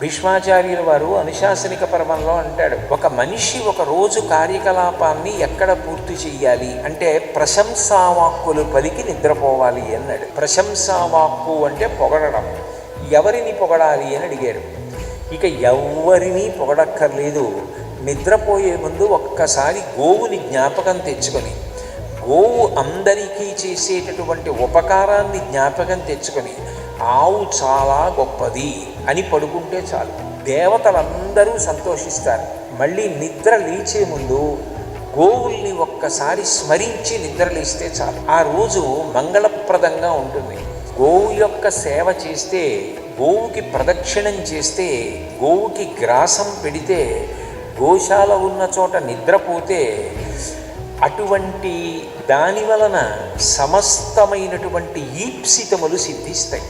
భీష్మాచార్యుల వారు అనుశాసనిక పర్వంలో అంటాడు, ఒక మనిషి ఒక రోజు కార్యకలాపాన్ని ఎక్కడ పూర్తి చెయ్యాలి అంటే ప్రశంసావాక్కులు పలికి నిద్రపోవాలి అన్నాడు. ప్రశంసావాక్కు అంటే పొగడడం. ఎవరిని పొగడాలి అని అడిగారు. ఇక ఎవరిని పొగడక్కర్లేదు. నిద్రపోయే ముందు ఒక్కసారి గోవుని జ్ఞాపకం తెచ్చుకొని, గోవు అందరికీ చేసేటటువంటి ఉపకారాన్ని జ్ఞాపకం తెచ్చుకొని, ఆవు చాలా గొప్పది అని పడుకుంటే చాలు. దేవతలందరూ సంతోషిస్తారు. మళ్ళీ నిద్ర లేచే ముందు గోవుల్ని ఒక్కసారి స్మరించి నిద్ర లేస్తే చాలు. ఆ రోజు మంగళప్రదంగా ఉంటుంది. గోవు యొక్క సేవ చేస్తే, గోవుకి ప్రదక్షిణం చేస్తే, గోవుకి గ్రాసం పెడితే, గోశాల ఉన్న చోట నిద్రపోతే అటువంటి దాని వలన సమస్తమైనటువంటి ఈప్సితములు సిద్ధిస్తాయి.